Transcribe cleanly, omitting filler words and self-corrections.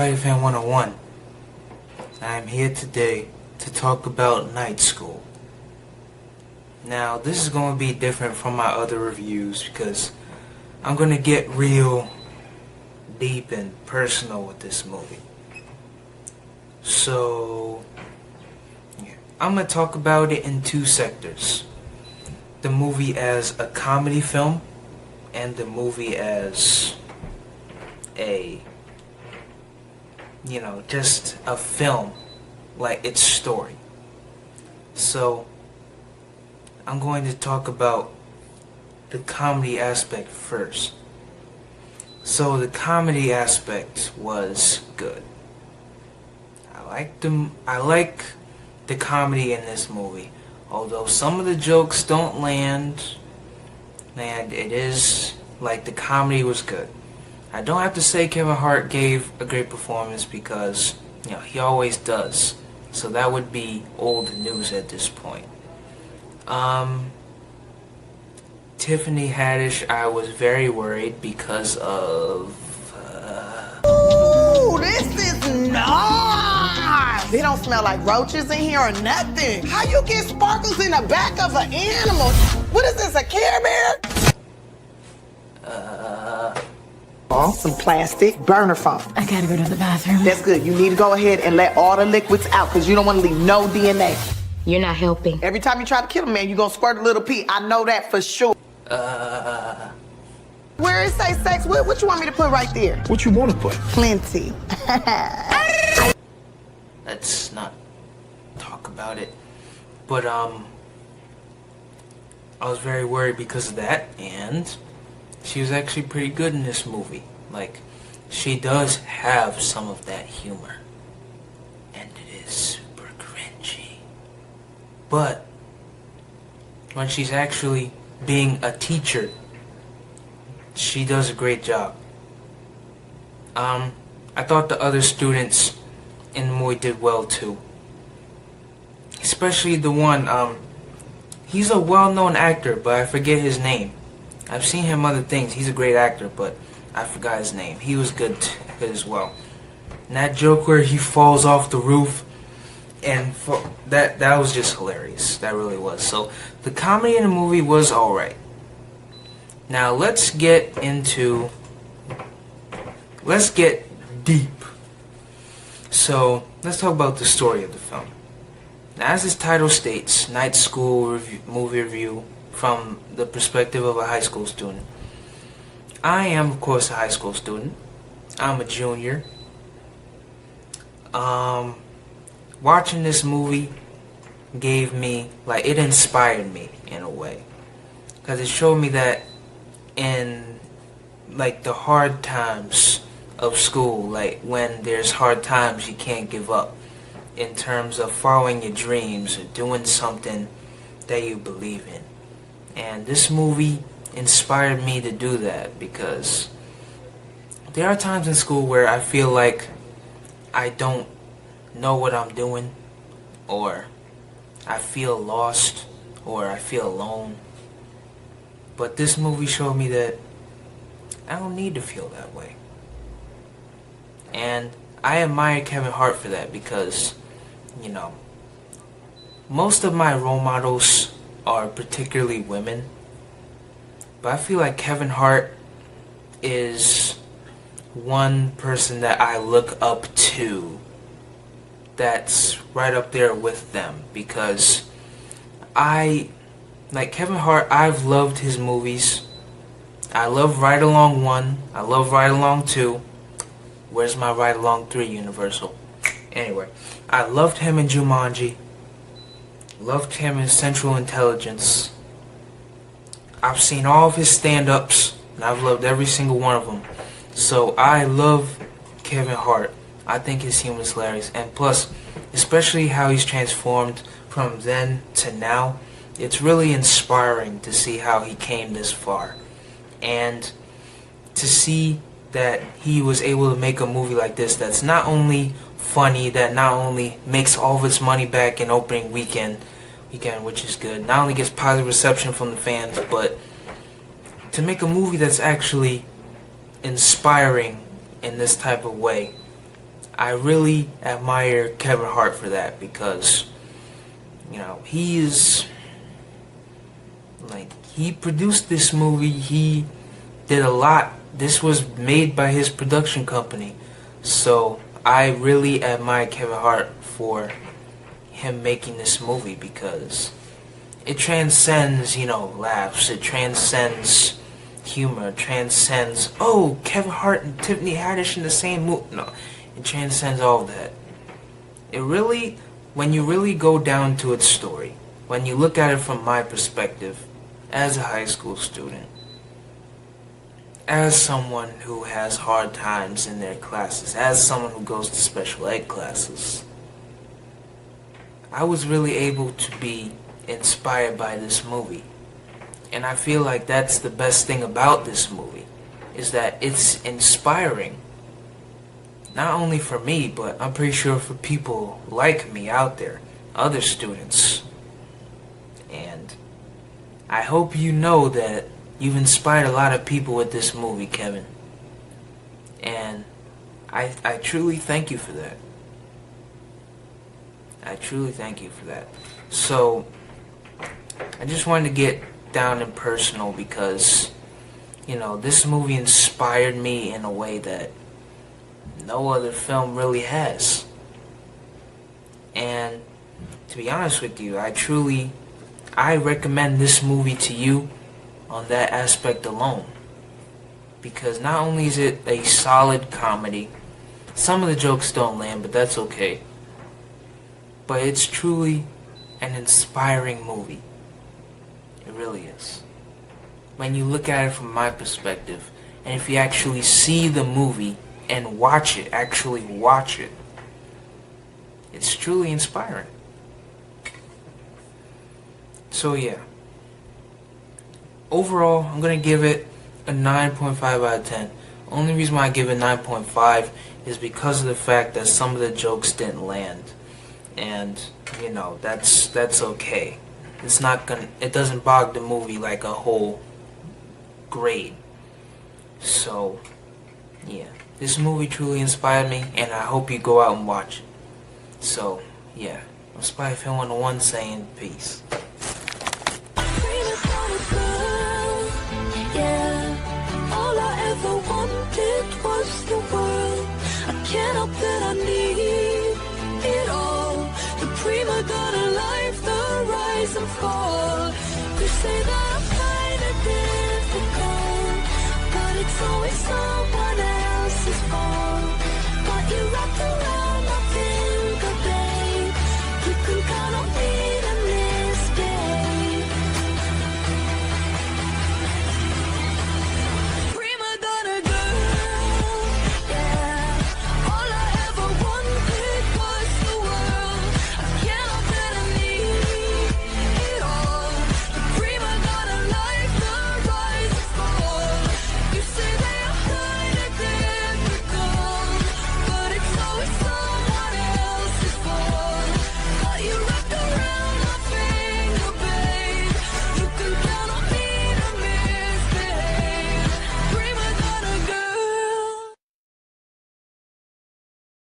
Fighting Fan 101. I am here today to talk about Night School. Now, this is going to be different from my other reviews because I'm going to get real deep and personal with this movie. So, yeah, I'm going to talk about it in two sectors. The movie as a comedy film and the movie as a, just a film, like its story. So, I'm going to talk about the comedy aspect first. So, the comedy aspect was good. I like the comedy in this movie. Although some of the jokes don't land, and it is, like, the comedy was good. I don't have to say Kevin Hart gave a great performance because, he always does. So that would be old news at this point. Tiffany Haddish, I was very worried because of... Ooh, this is nice! They don't smell like roaches in here or nothing. How you get sparkles in the back of an animal? What is this, a Care Bear? Some plastic burner foam. I gotta go to the bathroom. That's good. You need to go ahead and let all the liquids out because you don't want to leave no DNA. You're not helping. Every time you try to kill a man, you're going to squirt a little pee. I know that for sure. Where it say sex, what you want me to put right there? What you want to put? Plenty. Let's not talk about it. But, I was very worried because of that, and she was actually pretty good in this movie. Like, she does have some of that humor. And it is super cringy. But, when she's actually being a teacher, she does a great job. I thought the other students in the movie did well too. Especially the one, he's a well-known actor, but I forget his name. I've seen him other things. He's a great actor, but I forgot his name. He was good as well. And that joke where he falls off the roof, and that was just hilarious. That really was. So the comedy in the movie was alright. Now let's get deep. So let's talk about the story of the film. Now, as its title states, Night School movie review from the perspective of a high school student. I am, of course, a high school student. I'm a junior. Watching this movie gave me, it inspired me in a way. Because it showed me that in, the hard times of school, when there's hard times, you can't give up. In terms of following your dreams or doing something that you believe in. And this movie inspired me to do that because there are times in school where I feel like I don't know what I'm doing, or I feel lost, or I feel alone. But this movie showed me that I don't need to feel that way. And I admire Kevin Hart for that because, most of my role models are particularly women. But I feel like Kevin Hart is one person that I look up to that's right up there with them. Because Kevin Hart, I've loved his movies. I love Ride Along 1. I love Ride Along 2. Where's my Ride Along 3, Universal? Anyway, I loved him in Jumanji. Loved him in Central Intelligence. I've seen all of his stand-ups, and I've loved every single one of them. So I love Kevin Hart. I think his humor is hilarious. And plus, especially how he's transformed from then to now, it's really inspiring to see how he came this far. And to see that he was able to make a movie like this that's not only funny, that not only makes all of its money back in opening weekend, which is good, not only gets positive reception from the fans, but to make a movie that's actually inspiring in this type of way I really admire Kevin Hart for that, because, you know, he produced this movie. He did a lot. This was made by his production company. So I really admire Kevin Hart for him making this movie, because it transcends, you know, laughs. It transcends humor. It transcends, oh, Kevin Hart and Tiffany Haddish in the same movie. No, it transcends all of that. It really, when you really go down to its story, when you look at it from my perspective, as a high school student, as someone who has hard times in their classes, as someone who goes to special ed classes, I was really able to be inspired by this movie. And I feel like that's the best thing about this movie, is that it's inspiring. Not only for me, but I'm pretty sure for people like me out there, other students. And I hope you know that you've inspired a lot of people with this movie, Kevin. And I truly thank you for that. I truly thank you for that. So, I just wanted to get down and personal, because, you know, this movie inspired me in a way that no other film really has. And to be honest with you, I recommend this movie to you on that aspect alone, because not only is it a solid comedy, some of the jokes don't land, but that's okay, but it's truly an inspiring movie. It really is. When you look at it from my perspective, and if you actually see the movie and watch it, actually watch it, it's truly inspiring. So yeah, overall, I'm going to give it a 9.5 out of 10. Only reason why I give it 9.5 is because of the fact that some of the jokes didn't land. And, you know, that's okay. It doesn't bog the movie like a whole grade. So, yeah. This movie truly inspired me, and I hope you go out and watch it. So, yeah. I'm Spy Film 101 saying peace. Was the world. I can't help that I need it all. The prima donna life, the rise and fall. They say that